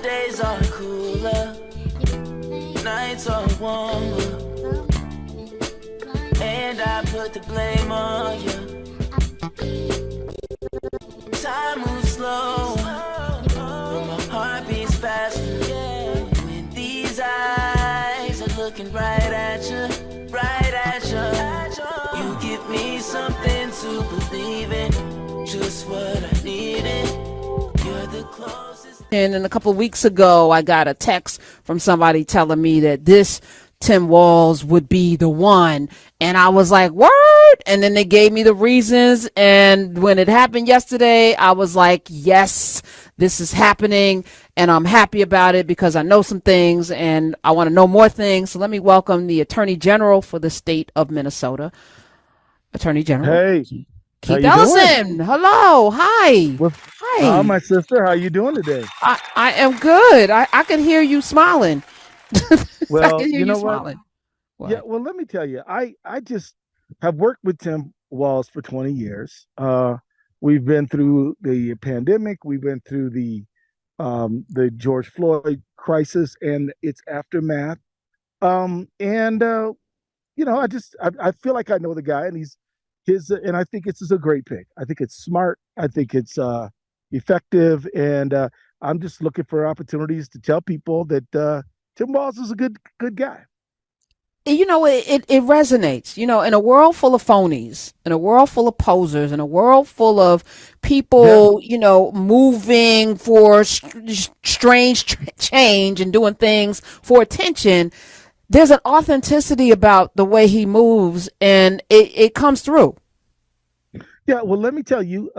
days are cooler, nights are warmer, and I put the blame on you. Time moves slow, but my heart beats faster. When these eyes are looking right at you, right at you. You give me something to believe in, just what I needed. You're the closest. And a couple of weeks ago, I got a text from somebody telling me that this Tim Walz would be the one. And I was like, word. And then they gave me the reasons. And when it happened yesterday, I was like, yes, this is happening. And I'm happy about it because I know some things and I want to know more things. So let me welcome the Attorney General for the state of Minnesota. Attorney General. Hey, Keith Ellison. Hello. Hi. Hi. My sister. How you doing today? I am good. I can hear you smiling. Well, you know what? What? Yeah, well, let me tell you, I just have worked with Tim Walz for 20 years. We've been through the pandemic. We went through the George Floyd crisis and its aftermath. You know, I feel like I know the guy, and and I think this is a great pick. I think it's smart. I think it's effective, and I'm just looking for opportunities to tell people that Tim Walz is a good guy. You know, it resonates, you know, in a world full of phonies, in a world full of posers, in a world full of people, you know, moving for strange change and doing things for attention. There's an authenticity about the way he moves, and it comes through. Yeah, well, let me tell you,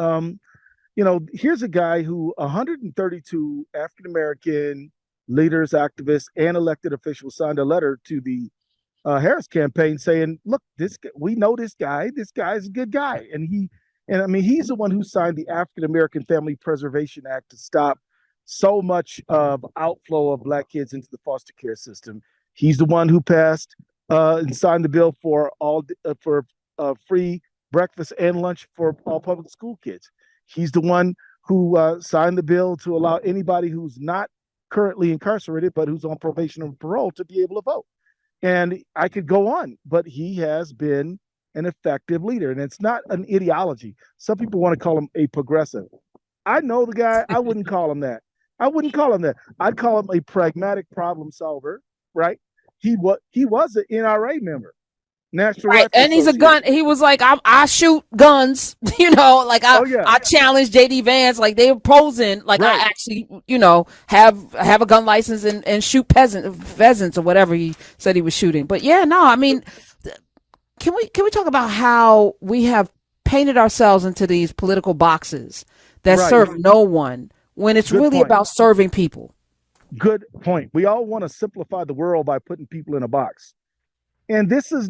you know, here's a guy who 132 African-American leaders, activists, and elected officials signed a letter to the Harris campaign saying, look, we know this guy. This guy's a good guy. And I mean, he's the one who signed the African-American Family Preservation Act to stop so much of outflow of Black kids into the foster care system. He's the one who passed and signed the bill for free breakfast and lunch for all public school kids. He's the one who signed the bill to allow anybody who's not currently incarcerated, but who's on probation or parole to be able to vote. And I could go on, but he has been an effective leader. And it's not an ideology. Some people want to call him a progressive. I know the guy. I wouldn't call him that. I'd call him a pragmatic problem solver, right? He was an NRA member. National Right, and he's a gun. He was like, I shoot guns, you know, like I challenged JD Vance, like they were posing, like I actually, you know, have a gun license and shoot pheasants or whatever he said he was shooting. But yeah, no, I mean, can we talk about how we have painted ourselves into these political boxes that serve no one when it's really about serving people? Good point. We all want to simplify the world by putting people in a box. And this is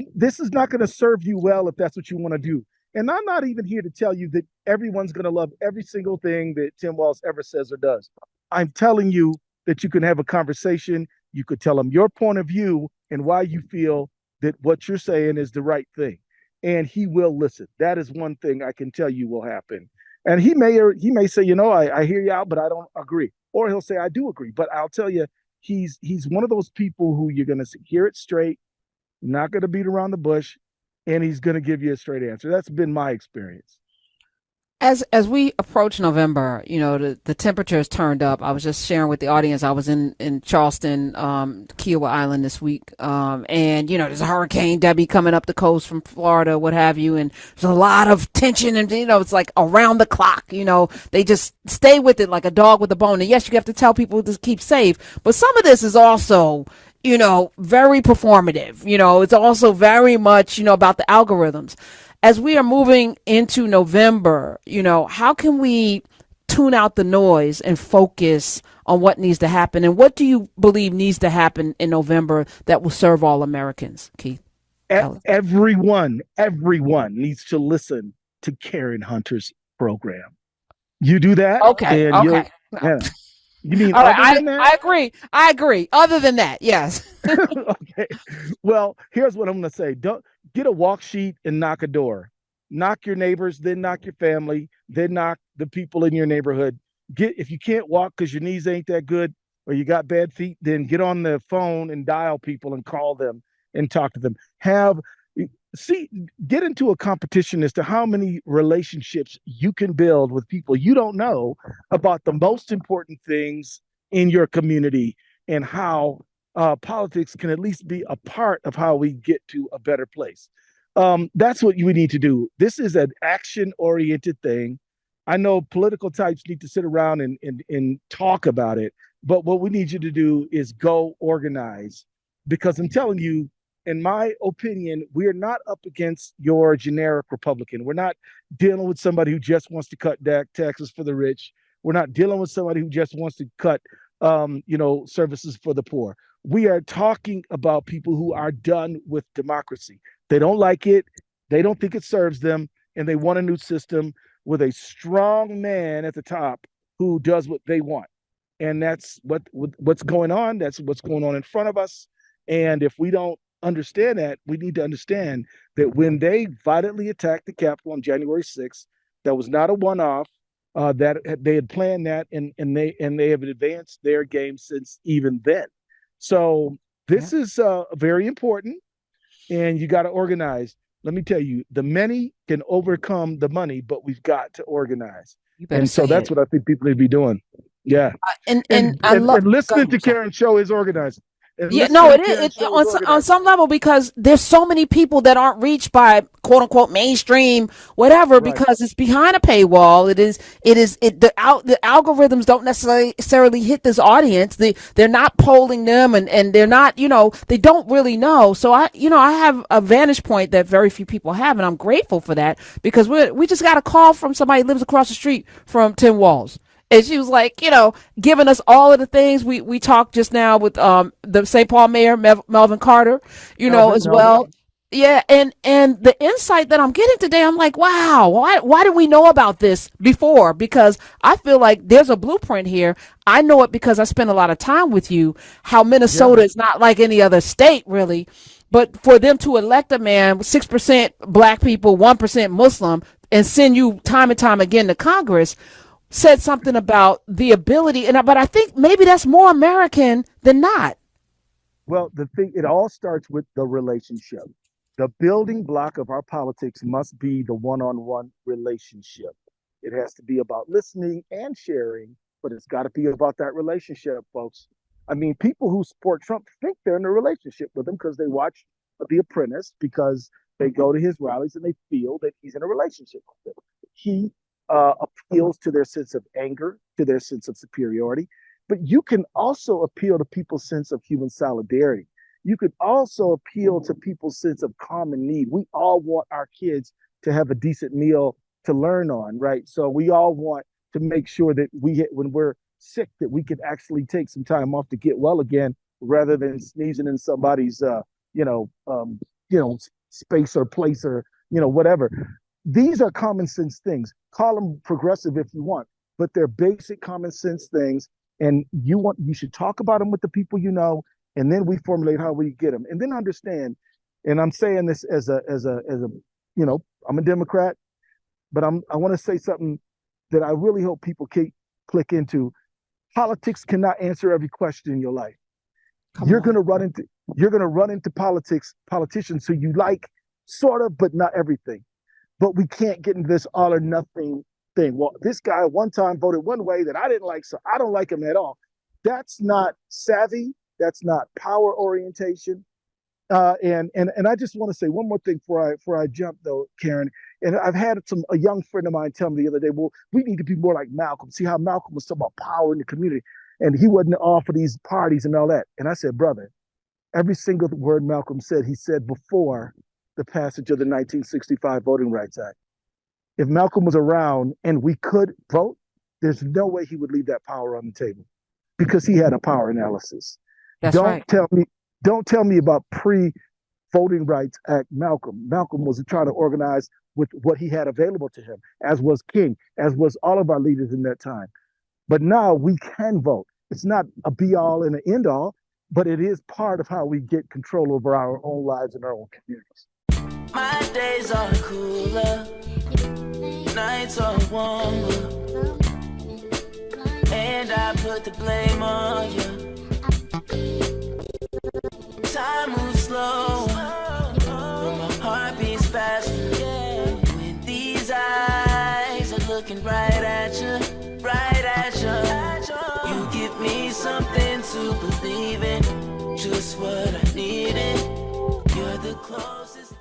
not going to serve you well if that's what you want to do. And I'm not even here to tell you that everyone's going to love every single thing that Tim Walz ever says or does. I'm telling you that you can have a conversation. You could tell him your point of view and why you feel that what you're saying is the right thing. And he will listen. That is one thing I can tell you will happen. And he may say, you know, I hear you out, but I don't agree. Or he'll say, I do agree. But I'll tell you, he's one of those people who you're going to hear it straight, not going to beat around the bush, and he's going to give you a straight answer. That's been my experience. As we approach November, you know, the temperature has turned up. I was just sharing with the audience. I was in Charleston, Kiowa Island this week. And, you know, there's a Hurricane Debbie coming up the coast from Florida, what have you. And there's a lot of tension and, you know, it's like around the clock, you know, they just stay with it like a dog with a bone. And yes, you have to tell people to keep safe. But some of this is also, you know, very performative. You know, it's also very much, you know, about the algorithms. As we are moving into November, you know, how can we tune out the noise and focus on what needs to happen? And what do you believe needs to happen in November that will serve all Americans, Keith? Everyone needs to listen to Karen Hunter's program. You do that? Okay. Yeah. You mean all other right, than that? I agree. Other than that, yes. Okay. Well, here's what I'm going to say. Don't get a walk sheet and knock a door. Knock your neighbors, then knock your family, then knock the people in your neighborhood. If you can't walk because your knees ain't that good, or you got bad feet, then get on the phone and dial people and call them and talk to them. Get into a competition as to how many relationships you can build with people you don't know about the most important things in your community, and how politics can at least be a part of how we get to a better place. That's what we need to do. This is an action-oriented thing. I know political types need to sit around and talk about it, but what we need you to do is go organize. Because I'm telling you, in my opinion, we're not up against your generic Republican. We're not dealing with somebody who just wants to cut taxes for the rich. We're not dealing with somebody who just wants to cut, services for the poor. We are talking about people who are done with democracy. They don't like it. They don't think it serves them, and they want a new system with a strong man at the top who does what they want. And that's what's going on. That's what's going on in front of us. And if we don't understand that, we need to understand that when they violently attacked the Capitol on January 6th, that was not a one-off. That they had planned that, and they have advanced their game since even then. So this is very important, and you got to organize. Let me tell you, the many can overcome the money, but we've got to organize. And so that's what I think people need to be doing. Yeah, and listening to Karen's show is organizing. Yeah, no, it is on some level, because there's so many people that aren't reached by quote unquote mainstream whatever, right, because it's behind a paywall. The algorithms don't necessarily hit this audience. They're not polling them, and they're not, they don't really know. So I have a vantage point that very few people have, and I'm grateful for that, because we just got a call from somebody who lives across the street from Tim Walz. And she was like, giving us all of the things we talked just now with the St. Paul mayor, Melvin Carter, as well. Yeah, and the insight that I'm getting today, I'm like, wow, why did we know about this before? Because I feel like there's a blueprint here. I know it because I spent a lot of time with you, how Minnesota is not like any other state, really. But for them to elect a man, 6% black people, 1% Muslim, and send you time and time again to Congress, said something about the ability, but I think maybe that's more American than not. Well, it all starts with the relationship. The building block of our politics must be the one-on-one relationship. It has to be about listening and sharing, but it's got to be about that relationship, folks. I mean, people who support Trump think they're in a relationship with him because they watch The Apprentice, because they go to his rallies and they feel that he's in a relationship with them. He appeals to their sense of anger, to their sense of superiority. But you can also appeal to people's sense of human solidarity. You could also appeal to people's sense of common need. We all want our kids to have a decent meal to learn on, right? So we all want to make sure that when we're sick, that we can actually take some time off to get well again, rather than sneezing in somebody's, space or place or, whatever. These are common sense things. Call them progressive if you want, but they're basic common sense things. And you should talk about them with the people and then we formulate how we get them. And then understand, and I'm saying this as a I'm a Democrat, but I want to say something that I really hope people click into. Politics cannot answer every question in your life. You're gonna run into politicians who you like, sort of, but not everything. But we can't get into this all or nothing thing. Well, this guy one time voted one way that I didn't like, so I don't like him at all. That's not savvy. That's not power orientation. And I just want to say one more thing before I jump though, Karen. And I've had a young friend of mine tell me the other day, well, we need to be more like Malcolm. See how Malcolm was talking about power in the community, and he wasn't all for these parties and all that. And I said, brother, every single word Malcolm said, he said before the passage of the 1965 Voting Rights Act. If Malcolm was around and we could vote, there's no way he would leave that power on the table, because he had a power analysis. Don't tell me about pre-Voting Rights Act Malcolm. Malcolm was trying to organize with what he had available to him, as was King, as was all of our leaders in that time. But now we can vote. It's not a be-all and an end-all, but it is part of how we get control over our own lives and our own communities. My days are cooler, nights are warmer. and I put the blame on you. Time moves slow, but my heart beats faster. When these eyes are looking right at you, right at you. You give me something to believe in, just what I needed. You're the closest.